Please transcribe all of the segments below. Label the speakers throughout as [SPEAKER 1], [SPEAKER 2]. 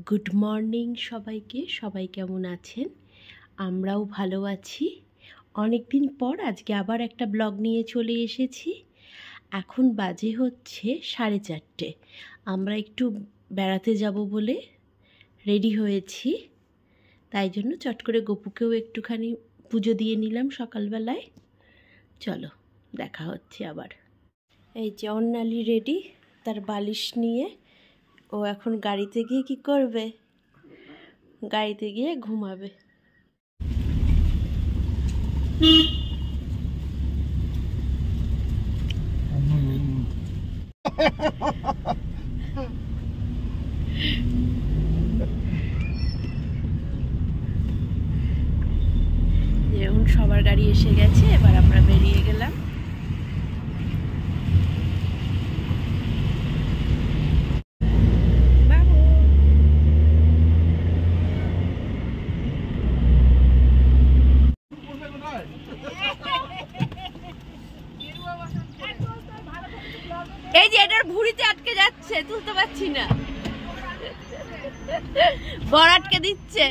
[SPEAKER 1] Good morning সবাইকে। সবাই কেমন আছেন? আমরাও ভালো আছি। অনেক দিন পর আজকে আবার একটা ব্লগ নিয়ে চলে এসেছি। এখন বাজে হচ্ছে 4:30। আমরা একটু বেড়াতে যাব বলে রেডি হয়েছি, তাই জন্য চট করে গপুকেও একটুখানি পুজো দিয়ে নিলাম সকালবেলায়। চলো দেখা হচ্ছে আবার। এই যে অন্নালি রেডি, তার বালিশ নিয়ে। ও এখন গাড়িতে গিয়ে কি করবে? গাড়িতে গিয়ে ঘুমাবে। এখন সবার গাড়ি এসে গেছে, এবার আমরা বেরিয়ে গেলাম। এই যে এটার ভুঁড়িতে আটকে যাচ্ছে, তুলতে পারছি না, বর আটকে দিচ্ছে।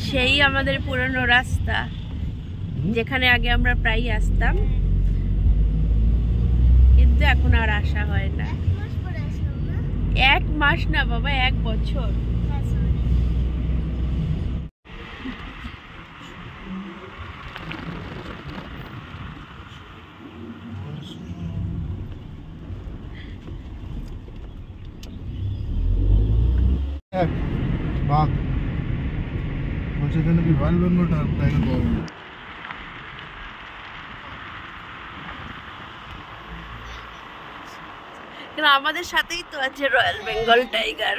[SPEAKER 1] সেই আমাদের পুরনো রাস্তা, যেখানে আগে আমরা প্রায় আসতাম, কিন্তু এখন আর আসা হয় না। 1 মাস না বাবা, 1 বছর।
[SPEAKER 2] বাঘ বলছে এখানে কি রয়্যাল বেঙ্গল টাইগার পাওয়া যায়?
[SPEAKER 1] কিন্তু আমাদের সাথেই তো আছে রয়্যাল বেঙ্গল টাইগার।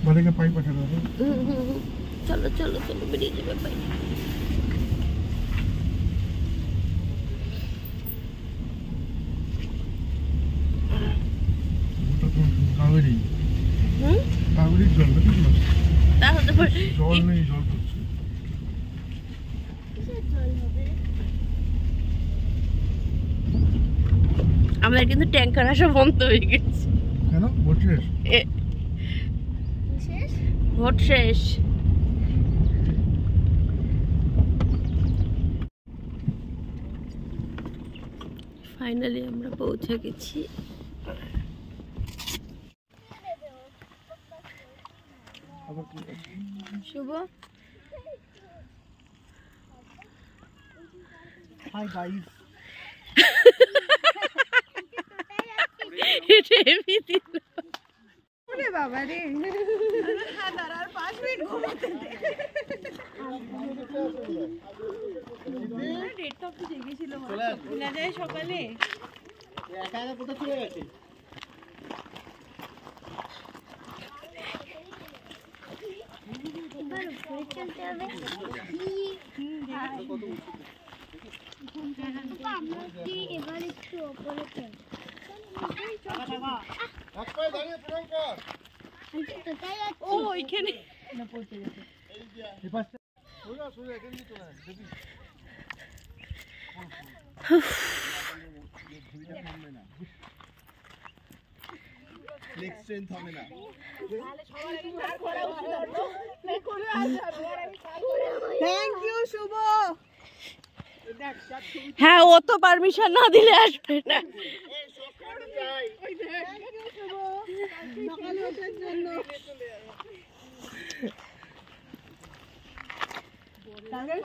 [SPEAKER 2] বাড়িকে পাই পাঠাতে হবে।
[SPEAKER 1] চলো চলো চলো, বেরিয়ে যাবে পাই।
[SPEAKER 2] কাবেরি কাবেরির জল নাকি?
[SPEAKER 1] তাহলে
[SPEAKER 2] জল নেই, জল পড়ছে।
[SPEAKER 1] আমাদের কিন্তু ট্যাঙ্কার আসা বন্ধ হয়ে গেছে।
[SPEAKER 2] কেন? ভোট শেষ?
[SPEAKER 1] ভোট শেষ। ফাইনালি আমরা পৌঁছে গেছি। শুভ,
[SPEAKER 2] হাই গাইস।
[SPEAKER 1] এটা এমনি দিল।
[SPEAKER 3] ওরে বাবা রে, দাঁড়ার 5 মিনিট ঘুমাতে দে। ডেটটা তো জেগেছিল, ভুলা যায় সকালে।
[SPEAKER 2] একা একা কোথা চলে গেছে?
[SPEAKER 3] এবার উপরে চলতে হবে। আমরা কি এবার একটু উপরে চল।
[SPEAKER 1] ও ওইখানে
[SPEAKER 3] থ্যাংক ইউ শুভ।
[SPEAKER 1] হ্যাঁ, ও তো পারমিশন না দিলে আসবে না।
[SPEAKER 3] সকালে ওঠার জন্য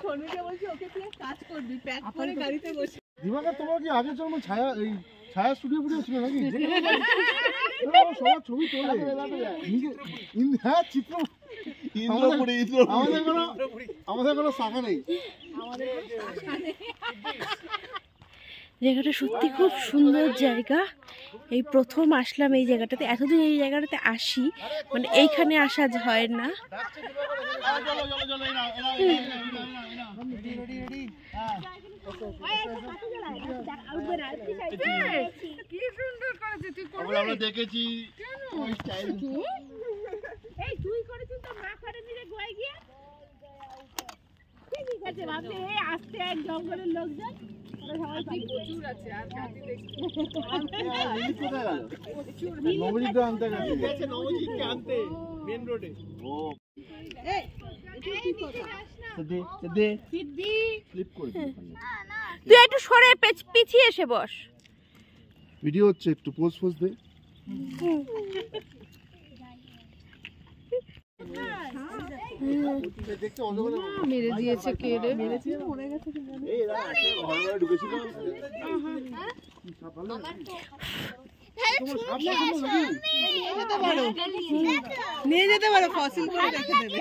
[SPEAKER 3] সোনুকে বলছি ওকে তুই কাজ করবি, প্যাক করে গাড়িতে বসে।
[SPEAKER 2] দিবাকর, তোমার কি আগে জন্ম ছায়া এই ছায়া স্টুডিও ছিল নাকি? সবার ছবি তোলে হ্যাঁ চিত্র আমাদের কোনো শাখা নেই।
[SPEAKER 1] জায়গাটা সত্যি খুব সুন্দর জায়গা। এই প্রথম আসলাম এই জায়গাটাতে, এতদিন এই জায়গাটাতে আসি, মানে এইখানে আসা হয় না।
[SPEAKER 3] কি সুন্দর করেছে, তুই
[SPEAKER 2] আমরা দেখেছি
[SPEAKER 3] তুই করেছিস তো মা করেনি রে গোয়ায় গিয়ে। ঠিক আছে ভাবছি এই আসতে এক জঙ্গলের লোকজন প্রচুর আছে আর কাটি দেখছি
[SPEAKER 2] নবজিৎ আনতে গেছে
[SPEAKER 4] আনতে মেন রোডে।
[SPEAKER 1] তুই একটু সরে পিছিয়ে এসে বস।
[SPEAKER 2] ভিডিও হচ্ছে, একটু পোজ পোজ দে।
[SPEAKER 3] মেরে দিয়েছে কে রে? নিয়ে যেতে পারো, ফসিল করে রেখে দেবে।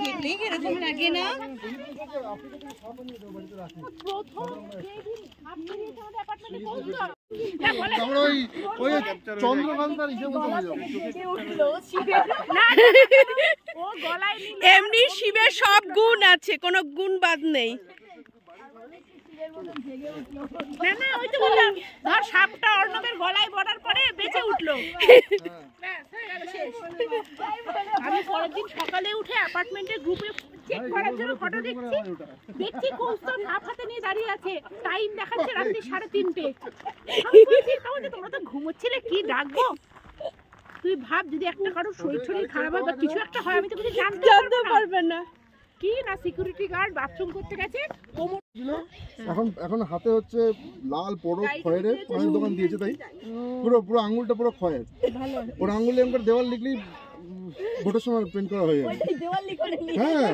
[SPEAKER 3] দেখলেই এরকম লাগে না?
[SPEAKER 2] চন্দ্রকান্তার হিসেবে
[SPEAKER 1] এমনি শিবের সব গুণ আছে, কোনো গুণ বাদ নেই।
[SPEAKER 3] না না, ওই তো বললাম, ধর সাপটা অর্ণবের গলায় পড়ার পরে বেঁচে উঠলো। আমি পরের দিন সকালে উঠে অ্যাপার্টমেন্টের গ্রুপে চেক করার জন্য ফটো দেখছি কৌস্তব সাপ হাতে নিয়ে দাঁড়িয়ে আছে, টাইম দেখাচ্ছে রাত্রি 3:30। আমি বলছি তোমরা তো ঘুমোচ্ছিলে, কি ডাকবো? তুই ভাব যদি একটা কারোর শরীর খারাপ হয় বা কিছু একটা হয়, আমি তো কিছু জানতে পারবে না। কি না সিকিউরিটি গার্ড বাথরুম করতে গেছে,
[SPEAKER 2] এখন হাতে হচ্ছে লাল পরশ খয়ের অনেক দোকান দিয়েছে, তাই পুরো আঙুলটা পুরো খয়ের। ওর আঙুলে এমন দেওয়াল লিখলেই ভোটের সময় প্রিন্ট করা হয়ে যাবে। হ্যাঁ,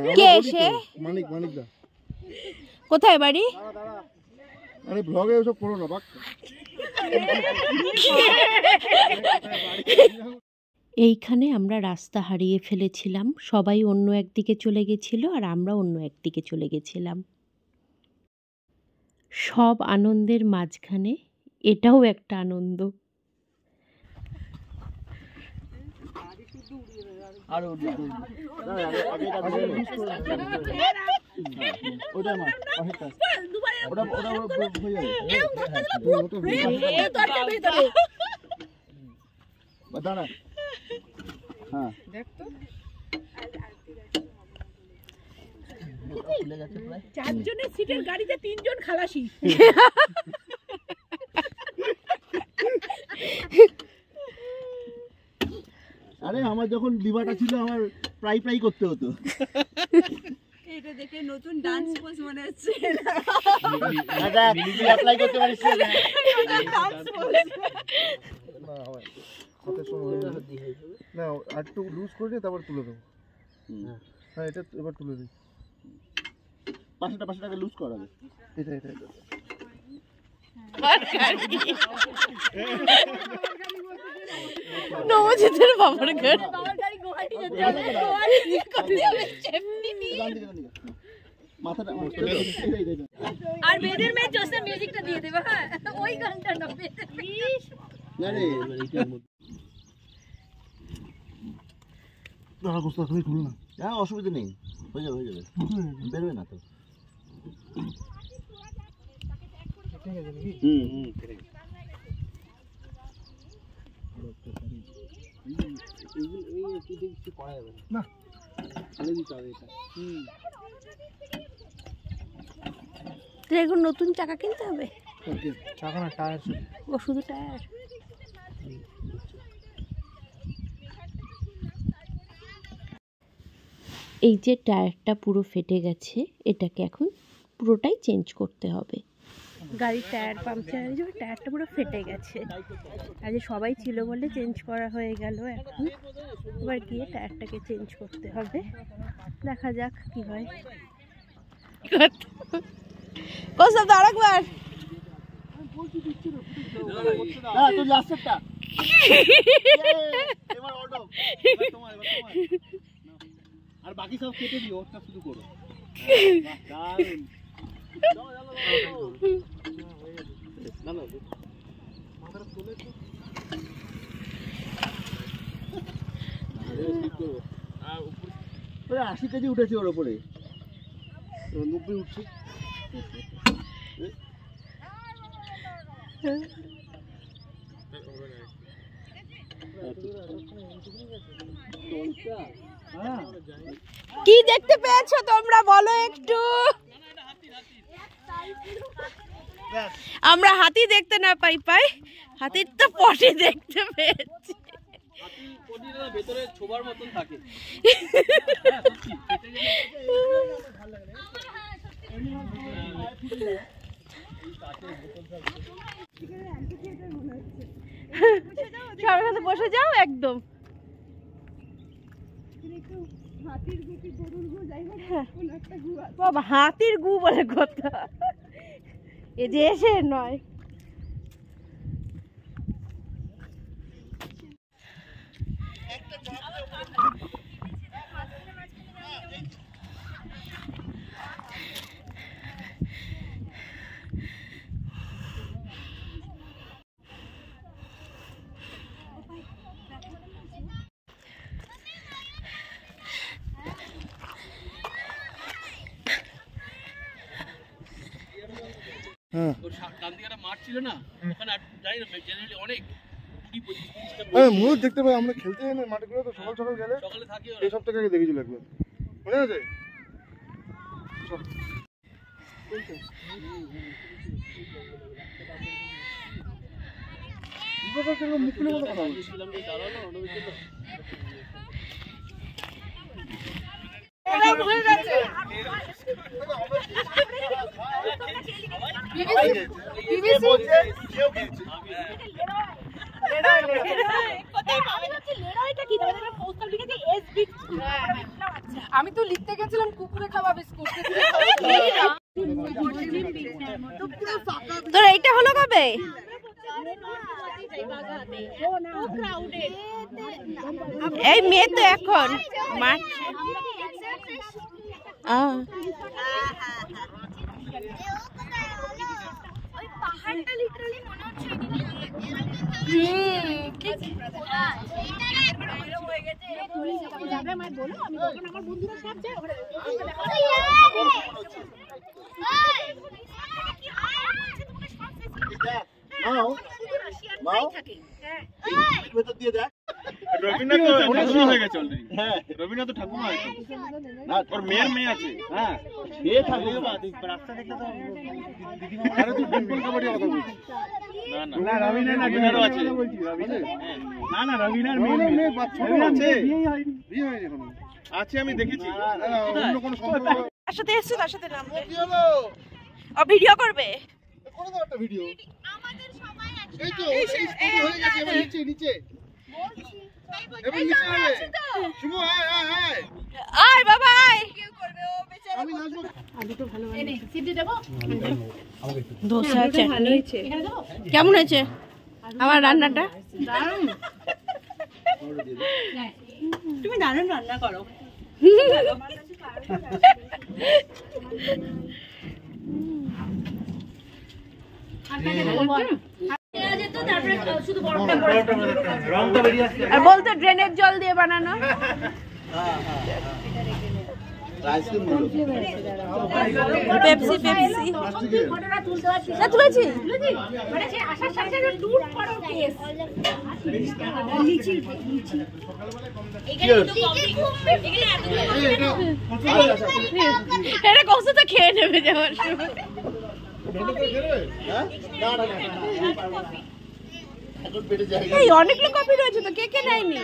[SPEAKER 2] মানিকদা।
[SPEAKER 1] কোথায় বাড়ি?
[SPEAKER 2] আরে ব্লগে ওসব করো না বাক।
[SPEAKER 1] এইখানে আমরা রাস্তা হারিয়ে ফেলেছিলাম, সবাই অন্য একদিকে চলে গেছিল আর আমরা অন্য একদিকে চলে গেছিলাম। সব আনন্দের মাঝখানে এটাও একটা আনন্দ।
[SPEAKER 3] চারজনের সিটের গাড়িতে 3 জন খালাসি।
[SPEAKER 4] আরে আমার যখন ডিবাটা ছিল আমার প্রায় করতে হতো।
[SPEAKER 3] এটা দেখে নতুন ডান্স পোজ মনে হচ্ছে।
[SPEAKER 4] দাদা নিজে অ্যাপ্লাই করতে পারিস না?
[SPEAKER 3] ডান্স পোজ
[SPEAKER 2] না, আর একটু লুজ করে দিয়ে তারপর তুলে দেবো। হ্যাঁ, এটা এবার তুলে দিই।
[SPEAKER 4] পাশাটাকে লুজ করা যাবে।
[SPEAKER 2] এটা
[SPEAKER 1] নবজিতের বাবার ঘর।
[SPEAKER 4] মাথাটা
[SPEAKER 3] আর বেদের মেয়ে জোসেফ মিউজিকটা দিয়ে দেবে। হ্যাঁ, ওই গানটা না প্লিজ।
[SPEAKER 4] না রে,
[SPEAKER 2] দাঁড়া কোস্তা, তুমি খুলো না।
[SPEAKER 4] হ্যাঁ অসুবিধা নেই, হয়ে যাবে বেরোবে না তো।
[SPEAKER 2] না,
[SPEAKER 1] এখন নতুন চাকা কিনতে হবে?
[SPEAKER 2] চাকা না, টায়ার।
[SPEAKER 1] ও শুধু টায়ার। এই যে টায়ারটা পুরো ফেটে গেছে, এটাকে এখন পুরোটাই চেঞ্জ করতে হবে। গাড়ির টায়ার পাংচার হয়ে যাবে, টায়ারটা পুরো ফেটে গেছে। আজ সবাই ছিল বলে চেঞ্জ করা হয়ে গেল। এখন এবার গিয়ে টায়ারটাকে চেঞ্জ করতে হবে, দেখা যাক কি হয়। কোসা দাঁড়াকবার
[SPEAKER 4] হ্যাঁ তো লাস্টেরটা এবার অটো তোমার আর বাকি সব কেটে দিও ওটা শুরু করো দারুণ চলো মাথাটা তুলে তো 80 কেজি উঠেছে ওর উপরে 90 উঠছে
[SPEAKER 1] কি দেখতে পেয়েছো তোমরা বলো একটু? আমরা হাতি দেখতে না পাই হাতির তো পটি দেখতে পেয়েছি।
[SPEAKER 5] ভেতরে ছোবার মতন থাকে।
[SPEAKER 1] সবার কাছে বসে যাও একদম। বাবা হাতির গু বলে কথা, এ যে এসে নয়।
[SPEAKER 2] ময়ূর দেখতে পাই আমরা খেলতে যাই না মাঠে গুলো, তো সকাল সকাল গেলে এই সব থেকে দেখেছিল একবার, মনে আছে? মুখ খুলে কথা বলছিলাম।
[SPEAKER 3] আমি তো লিখতে গেছিলাম কুকুরে খাওয়া বিস্কুট।
[SPEAKER 1] তোর এইটা হলো কবে? এই মেয়ে তো এখন মাঠ।
[SPEAKER 6] পাহাড়টা লিটারালি মনে হচ্ছে
[SPEAKER 4] রবিনা তো ঠাকুমা আছে না, তোর মেয়ের মেয়ে আছে। হ্যাঁ মেয়ে ঠাকুমা রাস্তা দেখলে তো দিদিমা। আরে তুই ডিম্পল কাবাডির কথা বলছিস? না না না রবিনা না রবিনারও আছে। না না রবিনার মেয়ে বাচ্চা আছে, বিয়ে হয়নি এখনো। আছে আমি দেখেছি, অন্য কোনো সম্পর্ক।
[SPEAKER 1] তার সাথে এসছো, তার সাথে নামবে। কি হলো? ও ভিডিও করবে,
[SPEAKER 2] করে দাও একটা ভিডিও।
[SPEAKER 6] আমাদের সবাই আছে।
[SPEAKER 2] এই তো এই স্টুডিও হয়ে গেছে, এবার নিচে নিচে
[SPEAKER 6] বলছি
[SPEAKER 2] এবার নিচে যাবে। শুভ আয় আয় আয়
[SPEAKER 1] আয় বাবা আয়।
[SPEAKER 2] আমি নাচবো।
[SPEAKER 1] ধোসা চাটনি কেমন হয়েছে আমার রান্নাটা? তুমি দারুণ রান্না করো। আর বলতো ড্রেনের জল দিয়ে বানানো। পেপসি পেপসি না তুলেছি। এটা কষ্ট তো খেয়ে নেবে যাওয়ার সময়। এই অনেকগুলো কপি রয়েছে তো, কে কে নেয়নি?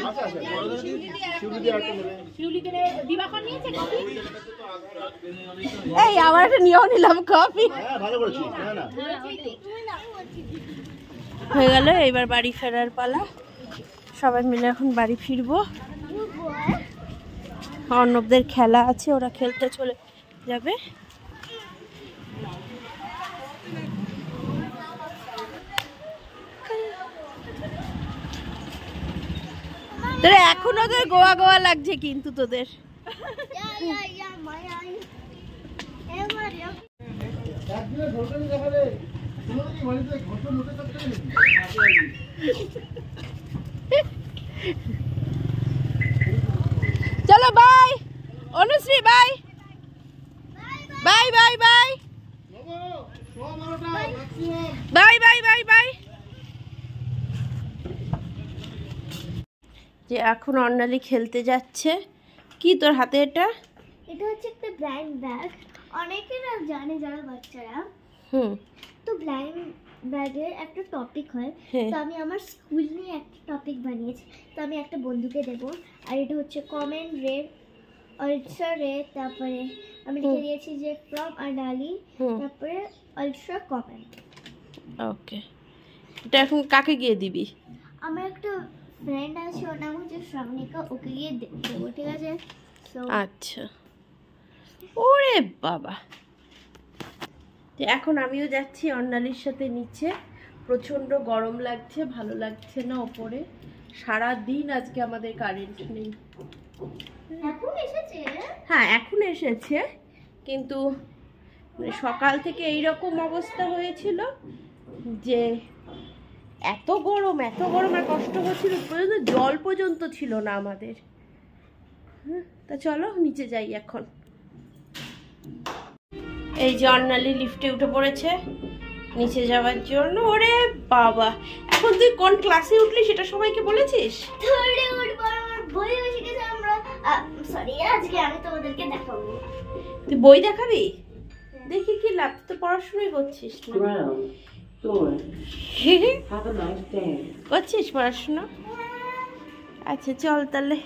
[SPEAKER 1] এই আমার একটা নিয়েও নিলাম কপি। হয়ে গেল, এবার বাড়ি ফেরার পালা। সবাই মিলে এখন বাড়ি ফিরবো। অর্ণবদের খেলা আছে, ওরা খেলতে চলে যাবে। তোরা এখনো তোর গোয়া গোয়া লাগছে কিন্তু তোদের।
[SPEAKER 2] একদিনে ঘটনা দেখালে কোনোদিনই বাড়িতে ঘটনা হতে থাকতে নেই।
[SPEAKER 1] চলো bye Anushri, bye bye bye bye bye bye bye bye. যে এখন অর্ণালী খেলতে যাচ্ছে। কি তোর হাতে এটা?
[SPEAKER 6] এটা হচ্ছে একটা ব্ল্যাঙ্ক ব্যাগ। অনেকেরা জানে যারা বাচ্চারা,
[SPEAKER 1] হুম,
[SPEAKER 6] তো ব্ল্যাঙ্ক ব্যাগের একটা টপিক হয়।
[SPEAKER 1] হ্যাঁ।
[SPEAKER 6] তো আমি আমার স্কুল নিয়ে একটা টপিক বানিয়েছি, তো আমি একটা বন্ধুকে দেবো। আর এটা হচ্ছে কমেন্ট রে, আলট্রা রে, তারপরে আমি লিখে দিয়েছি যে ফ্রম আর্নালি, তারপরে আলট্রা কমেন্ট।
[SPEAKER 1] ওকে, এটা এখন কাকে গিয়ে দিবি?
[SPEAKER 6] আমার একটা ফ্রেন্ড আছে, ওর নাম হচ্ছে শ্রাবণিকা, ওকে গিয়ে দেবো, ঠিক আছে? So,
[SPEAKER 1] আচ্ছা, ওরে বাবা। তো এখন আমিও যাচ্ছি অর্ণালীর সাথে নিচে। প্রচণ্ড গরম লাগছে, ভালো লাগছে না ওপরে। সারা দিন আজকে আমাদের কারেন্ট নেই।
[SPEAKER 6] এখন এসেছে।
[SPEAKER 1] হ্যাঁ এখন এসেছে, কিন্তু সকাল থেকে এইরকম অবস্থা হয়েছিল যে এত গরম আর কষ্ট হচ্ছিল, পর্যন্ত জল পর্যন্ত ছিল না আমাদের। তা চলো নিচে যাই এখন। এই যে অর্ণালী লিফটে উঠে পড়েছে নিচে যাওয়ার জন্য। ওরে বাবা, এখন তুই কোন ক্লাসে উঠলি সেটা সবাইকে বলেছিস?
[SPEAKER 6] থার্ডে উঠবো, আমার বই এসে গেছে। আমরা সরি, আজকে আমি তোমাদেরকে দেখাবো।
[SPEAKER 1] তুই বই দেখাবি? দেখি কি লাভ, তুই তো পড়াশোনাই করছিস না। করছিস পড়াশোনা? আচ্ছা চল তাহলে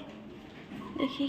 [SPEAKER 1] দেখি।